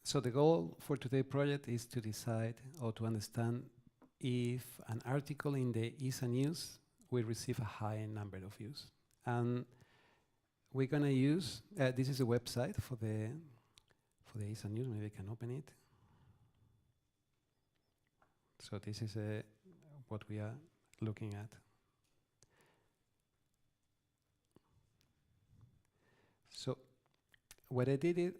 So the goal for today's project is to decide or to understand if an article in the ESA News will receive a high number of views. And we're going to use, this is a website for the ESA News. Maybe I can open it. So this is what we are looking at. So what I did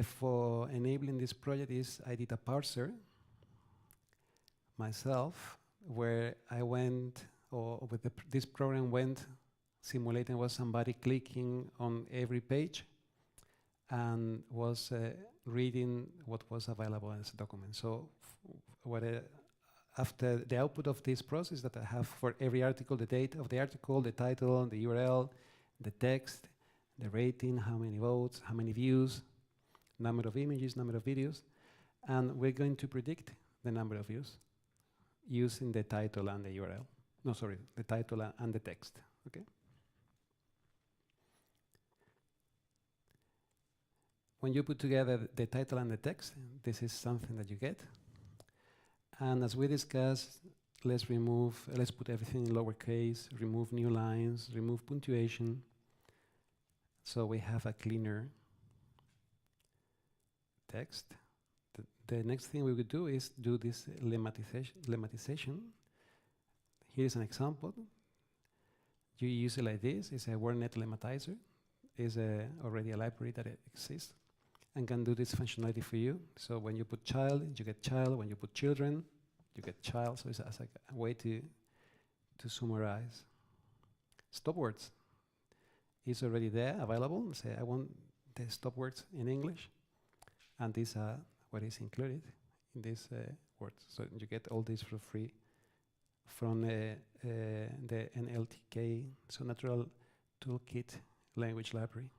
for enabling this project is I did a parser myself, where I went, or with this program went simulating was somebody clicking on every page and was reading what was available as a document. So after the output of this process that I have for every article, the date of the article, the title, the URL, the text, the rating, how many votes, how many views, number of images, number of videos, and we're going to predict the number of views using the title and the URL. No, sorry, the title and the text, okay? When you put together the title and the text, this is something that you get. And as we discussed, let's put everything in lowercase, remove new lines, remove punctuation. So we have a cleaner text. The next thing we would do is do this lemmatization. Here's an example. You use it like this. It's a WordNet lemmatizer. It's already a library that exists and can do this functionality for you. So when you put child, you get child. When you put children, you get child. So it's like a way to summarize. Stop words is already there, available. Say I want the stop words in English, and these are what is included in these words. So you get all this for free from the NLTK, so Natural Toolkit Language Library.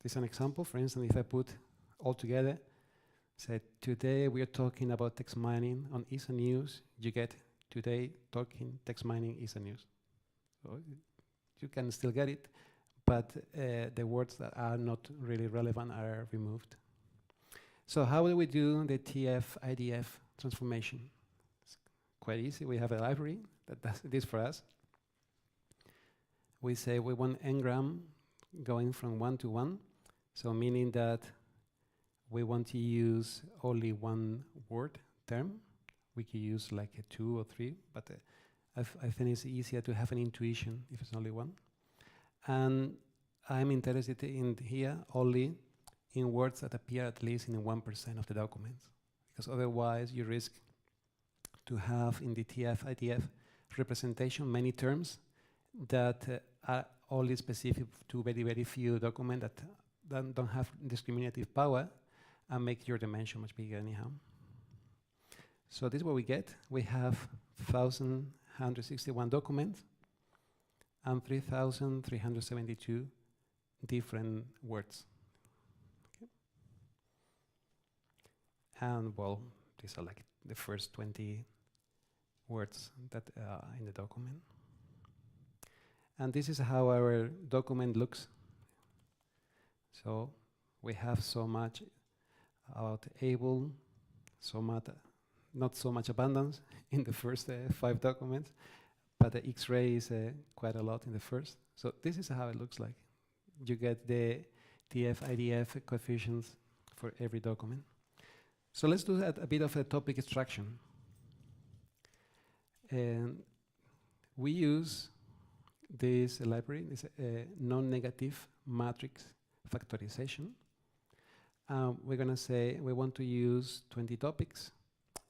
This is an example. For instance, if I put all together, say today we are talking about text mining on ESA News, you get today talking text mining ESA News. So you can still get it, but the words that are not really relevant are removed. So how do we do the Tf-Idf transformation? It's quite easy. We have a library that does this for us. We say we want n-gram going from 1 to 1, so meaning that we want to use only one word term. We could use like a 2 or 3, but I think it's easier to have an intuition if it's only one. And I'm interested in here only in words that appear at least in 1% of the documents, because otherwise you risk to have in the Tf-Idf representation many terms that are only specific to very, very few documents that don't have discriminative power and make your dimension much bigger anyhow. So this is what we get. We have 1,161 documents and 3,372 different words. Okay. And well, these are like the first 20 words that are in the document. And this is how our document looks. So we have so much about able, so much, not so much abundance in the first 5 documents, but the X-ray is quite a lot in the first. So this is how it looks like. You get the Tf-Idf coefficients for every document. So let's do a bit of a topic extraction. And we use this library, this non-negative matrix factorization. We're going to say we want to use 20 topics.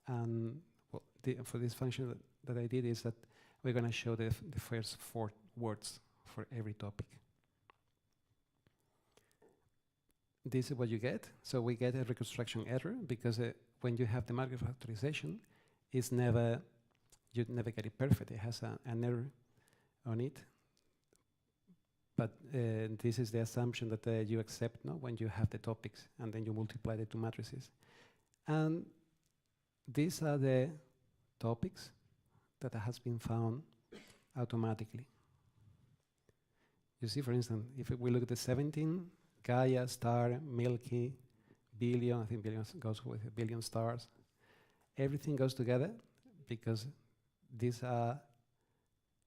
And well, for this function that I did is that we're going to show the first 4 words for every topic. This is what you get. So we get a reconstruction error because when you have the matrix factorization, it's never, you never get it perfect. It has an error on it. But this is the assumption that you accept when you have the topics, and then you multiply the 2 matrices. And these are the topics that has been found automatically. You see, for instance, if we look at the 17 Gaia, star, Milky, billion. I think billion goes with a billion stars. Everything goes together because these are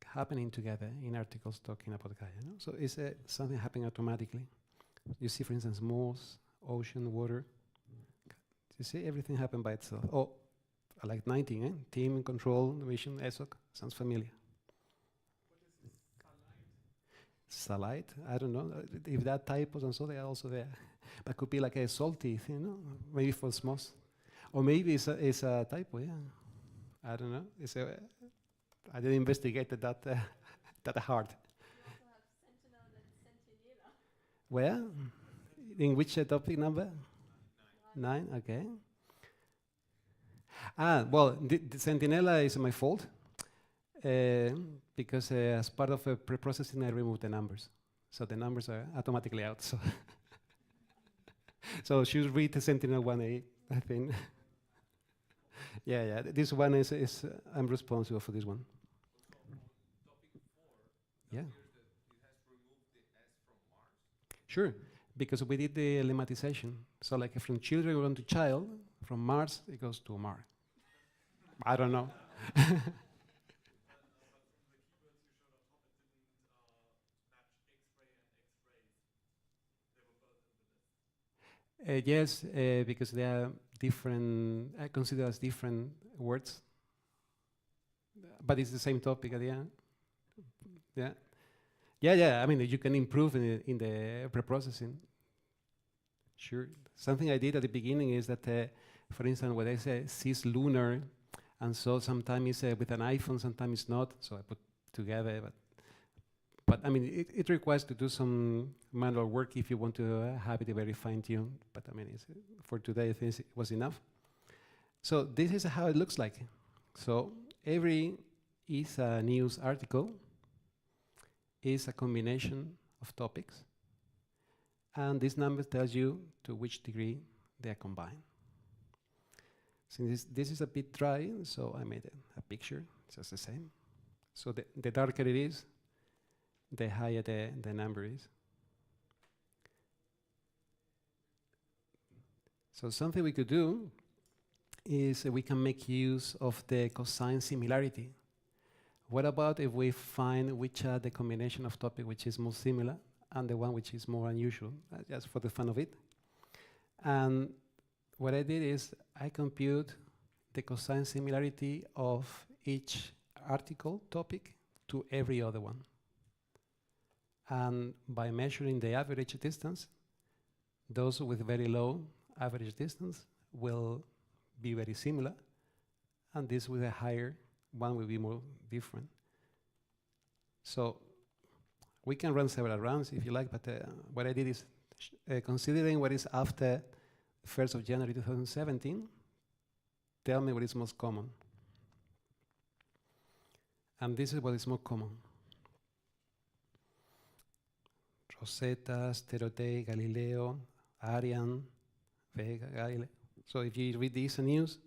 happening together in articles talking about Gaia. No? So it's something happening automatically. You see, for instance, moors, ocean, water. You see, everything happened by itself. Oh, I like 19, eh? Team, control, mission, ESOC. Sounds familiar. Salite? I don't know. If there are typos and so, they are also there. But could be like a salty thing, no? Maybe for smos. Or maybe it's a typo, yeah. I don't know. I didn't investigate that that hard. You also have Sentinel and Sentinela. Where? In which topic number? 9, okay. Well, the Sentinela is my fault because as part of pre-processing, I removed the numbers. So the numbers are automatically out. So, so should read the Sentinel 1A, I think. Yeah. This one is I'm responsible for this one. Topic 4, yeah. It has removed the S from Mars? Sure, because we did the lemmatization. So like from children we went to child, from Mars it goes to Mars. I don't know. But from the keywords you showed on top, it didn't match X-ray and X-rays. They were both in the list. Yes, because they are different, I consider as different words. But it's the same topic at the end. Yeah. I mean, you can improve in the pre-processing. Sure. Something I did at the beginning is that, for instance, when I say cislunar, and so sometimes it's with an iPhone, sometimes it's not. So I put together, but I mean, it requires to do some manual work if you want to have it very fine-tuned. But I mean, for today, I think it was enough. So this is how it looks like. So every ESA News article is a combination of topics. And this number tells you to which degree they are combined. Since this is a bit dry, so I made a picture, just the same. So the darker it is, the higher the number is. So something we could do is we can make use of the cosine similarity. What about if we find which are the combination of topic which is most similar and the one which is more unusual, just for the fun of it. And what I did is I compute the cosine similarity of each article topic to every other one. And by measuring the average distance, those with very low average distance will be very similar, and this with a higher one will be more different. So we can run several rounds if you like, but what I did is considering what is after 1st of January 2017, tell me what is most common. And this is what is more common. Rosetta, Sterotei, Galileo, Ariane, Vega, Galileo. So if you read the ESA News,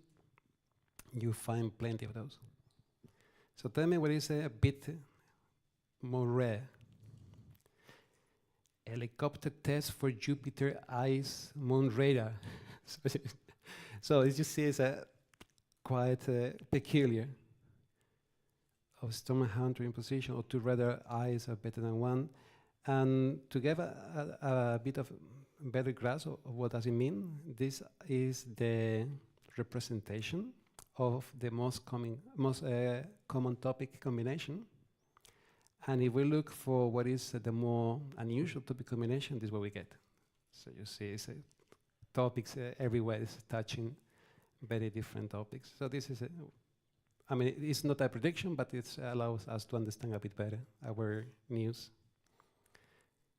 you find plenty of those. So tell me what is a bit more rare. Helicopter test for Jupiter ice moon radar. So as you see, it's quite peculiar. Of storm hunter in position, or two radar eyes are better than one. And to give a bit of better grasp of what does it mean, this is the representation of the most common topic combination. And if we look for what is the more unusual topic combination, this is what we get. So you see, it's topics everywhere is touching very different topics. So this is, I mean, it's not a prediction, but it allows us to understand a bit better our news.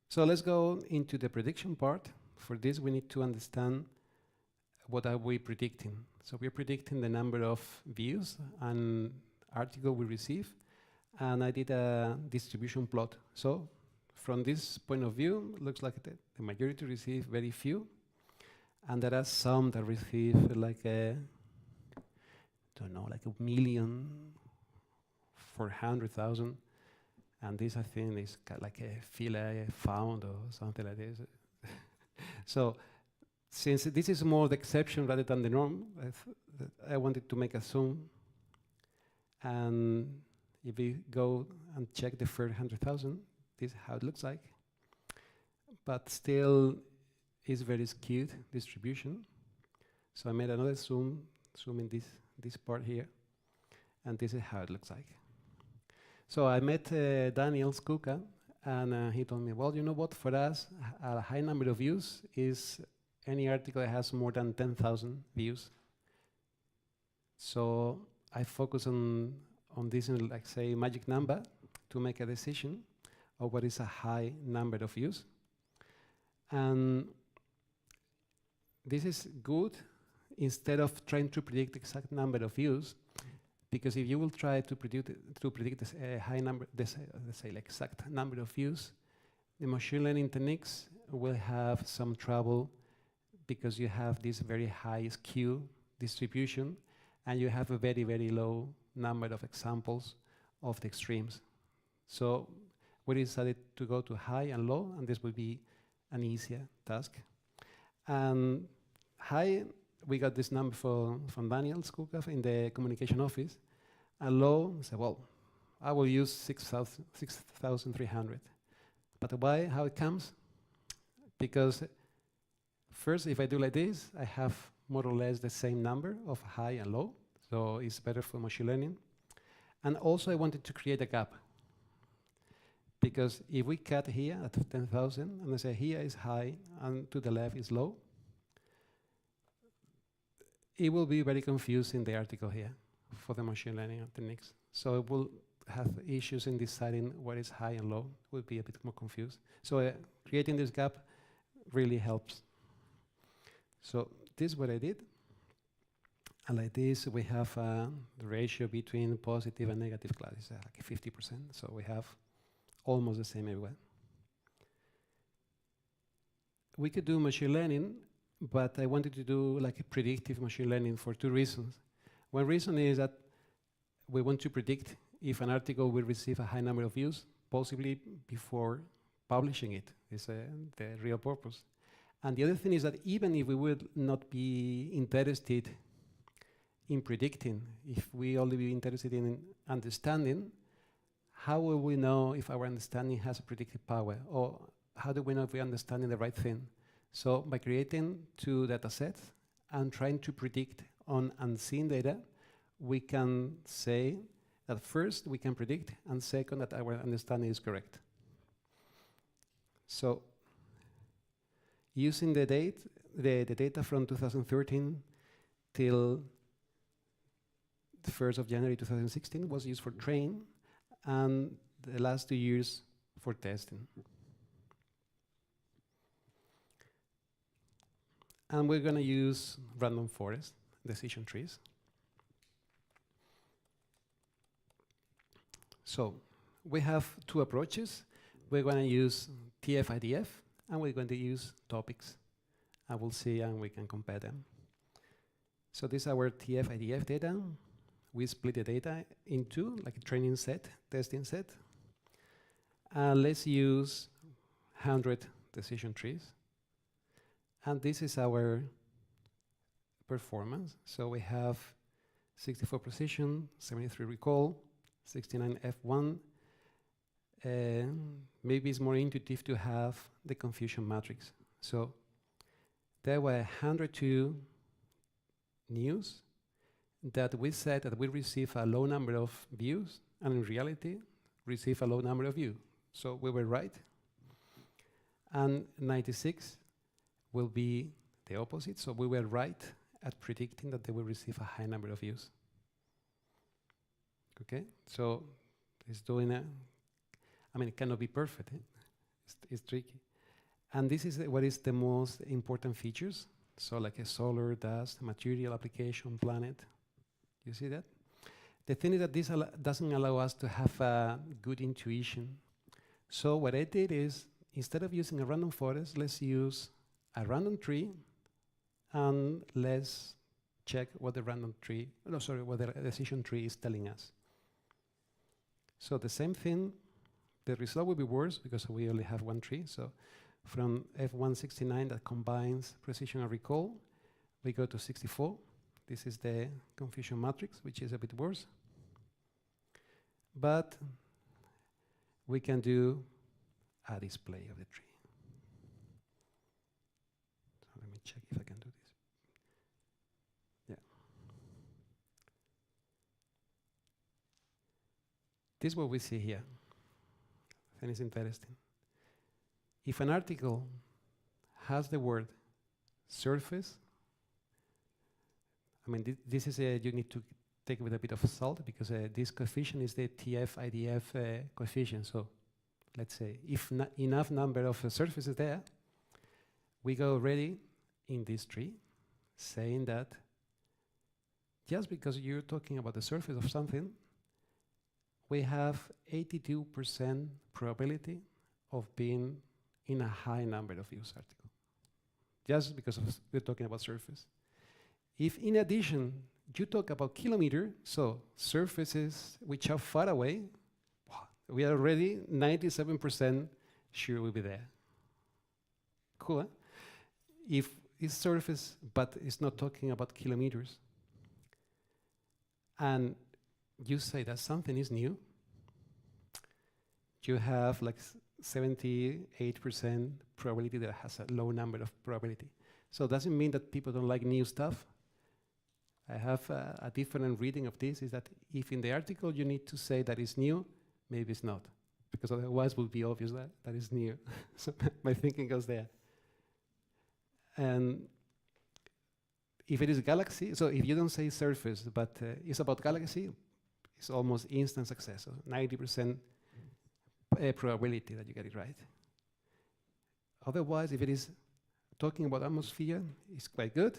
So let's go into the prediction part. For this, we need to understand what are we predicting. So we're predicting the number of views and article we receive. And I did a distribution plot. So from this point of view, it looks like the majority receive very few. And there are some that receive like a, don't know, like 1,400,000. And this, I think, is like a filler found or something like this. So since this is more the exception rather than the norm, I wanted to make a zoom. And if we go and check the first 100,000, this is how it looks like. But still is very skewed distribution. So I made another zoom in this part here. And this is how it looks like. So I met Daniel Skuka, and he told me, well, you know what, for us, a high number of views is any article that has more than 10,000 views. So I focus on this, like say, magic number to make a decision of what is a high number of views. And this is good instead of trying to predict the exact number of views, because if you will try to predict this high number, let's say like exact number of views, the machine learning techniques will have some trouble because you have this very high skew distribution and you have a very, very low number of examples of the extremes. So we decided to go to high and low, and this will be an easier task. And high, we got this number from Daniel Skukov in the communication office. And low, I said, well, I will use 6,300. But why, how it comes? Because first, if I do like this, I have more or less the same number of high and low. So it's better for machine learning. And also I wanted to create a gap. Because if we cut here at 10,000, and I say here is high and to the left is low, it will be very confusing, the article here, for the machine learning techniques. So it will have issues in deciding what is high and low, will be a bit more confused. So creating this gap really helps. So this is what I did. And like this, we have the ratio between positive and negative classes, like 50%. So we have almost the same everywhere. We could do machine learning, but I wanted to do like a predictive machine learning for two reasons. One reason is that we want to predict if an article will receive a high number of views, possibly before publishing it, is the real purpose. And the other thing is that even if we would not be interested in predicting, if we only be interested in understanding, how will we know if our understanding has a predictive power? Or how do we know if we're understanding the right thing? So by creating two data sets and trying to predict on unseen data, we can say that first we can predict, and second that our understanding is correct. So using the data from 2013 till the 1st of January 2016 was used for train, and the last 2 years for testing. And we're going to use random forest decision trees. So we have two approaches. We're going to use Tf-Idf, and we're going to use topics. And we'll see, and we can compare them. So this is our Tf-Idf data. We split the data into like a training set, testing set. Let's use 100 decision trees. And this is our performance. So we have 64 precision, 73 recall, 69 F1. Maybe it's more intuitive to have the confusion matrix. So there were 102 news that we said that we receive a low number of views, and in reality, receive a low number of views. So we were right. And 96 will be the opposite. So we were right at predicting that they will receive a high number of views. Okay, so it's doing a, I mean, it cannot be perfect. It's tricky. And this is what is the most important features. So like a solar, dust, material, application, planet. You see that? The thing is that this doesn't allow us to have a good intuition. So what I did is, instead of using a random forest, let's use a random tree, and let's check what the random tree, no, sorry, what the decision tree is telling us. So the same thing, the result will be worse because we only have one tree. So From F169 that combines precision and recall, we go to 64. This is the confusion matrix, which is a bit worse. But we can do a display of the tree. So let me check if I can do this. Yeah. This is what we see here. I think it's interesting. If an article has the word surface, I mean, this is you need to take it with a bit of salt, because this coefficient is the Tf-Idf coefficient. So let's say if enough number of surfaces there, we go already in this tree saying that just because you're talking about the surface of something, we have 82% probability of being in a high number of use article, just because we're talking about surface. If in addition you talk about kilometer, so surfaces which are far away, we are already 97% sure we'll be there. Cool, huh? If it's surface, but it's not talking about kilometers, and you say that something is new, you have like 78% probability that has a low number of probability. So it doesn't mean that people don't like new stuff. I have a different reading of this, is that if in the article you need to say that it's new, maybe it's not, because otherwise it would be obvious that that is new. So my thinking goes there. And if it is galaxy, so if you don't say surface, but it's about galaxy, it's almost instant success, so 90% probability that you get it right. Otherwise, if it is talking about atmosphere, it's quite good,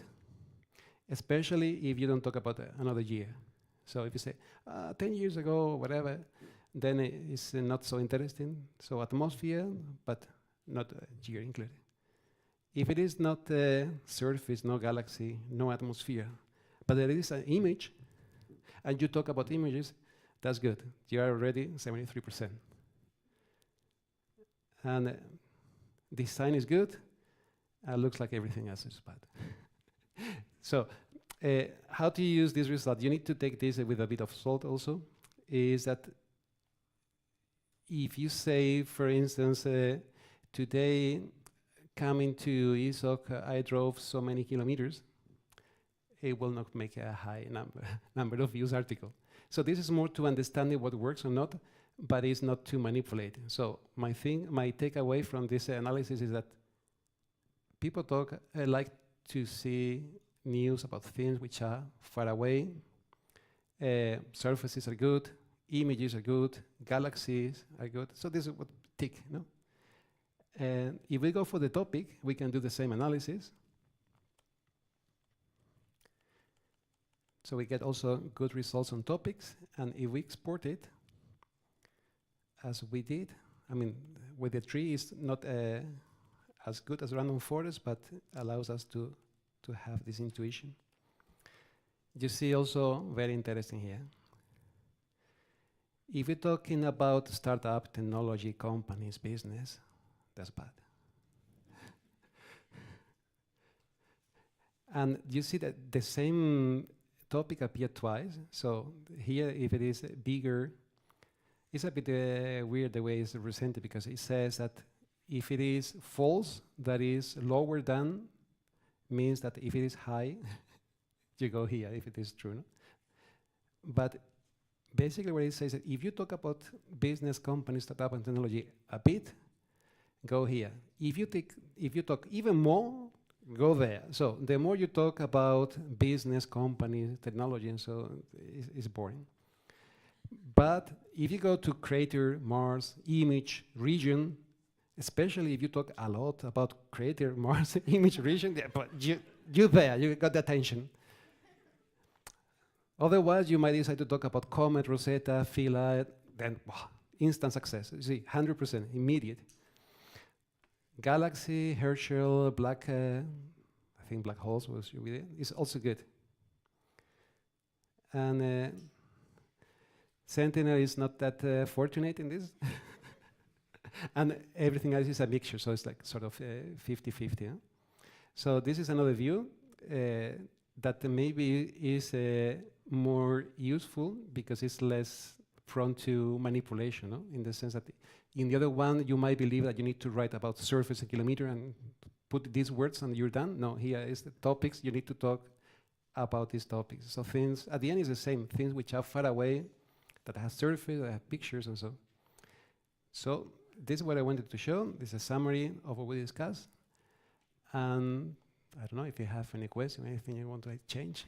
especially if you don't talk about another year. So if you say 10 years ago or whatever, then it's not so interesting. So atmosphere, but not year included. If it is not surface, no galaxy, no atmosphere, but there is an image, and you talk about images, that's good. You are already 73%. And design is good. Looks like everything else is bad. So how to use this result? You need to take this with a bit of salt also. Is that if you say, for instance, today coming to ESOC, I drove so many kilometers, it will not make a high number of views article. So this is more to understanding what works or not, but it's not to manipulate. So my takeaway from this analysis is that people like to see news about things which are far away. Surfaces are good, images are good, galaxies are good. So this is what tick, no? And if we go for the topic, we can do the same analysis. So we get also good results on topics, and if we export it, as we did, I mean, with the tree, it's not as good as random forest, but allows us to have this intuition. You see also very interesting here. If we're talking about startup, technology, companies, business, that's bad. And you see that the same topic appeared twice. So here, if it is bigger, it's a bit weird the way it's presented, because it says that if it is false, that is lower than, means that if it is high, you go here, if it is true. No? But basically what it says is that if you talk about business, companies, startup, and technology a bit, go here. If you talk even more, go there. So the more you talk about business, companies, technology, and so it's boring. But if you go to crater, Mars, image, region, especially if you talk a lot about crater, Mars, image, region, yeah, but you there, you got the attention. Otherwise, you might decide to talk about Comet, Rosetta, Philae, then wow, instant success. You see, 100%, immediate. Galaxy, Herschel, I think black holes was with it, is also good. And Sentinel is not that fortunate in this. And everything else is a mixture, so it's like sort of 50-50. Huh? So this is another view that maybe is more useful because it's less prone to manipulation, no? In the sense that in the other one, you might believe that you need to write about surface and kilometer and put these words and you're done. No, here is the topics. You need to talk about these topics. So things, at the end is the same, things which are far away, that have surface, that have pictures and so. So this is what I wanted to show. This is a summary of what we discussed. And I don't know if you have any question, anything you want to change.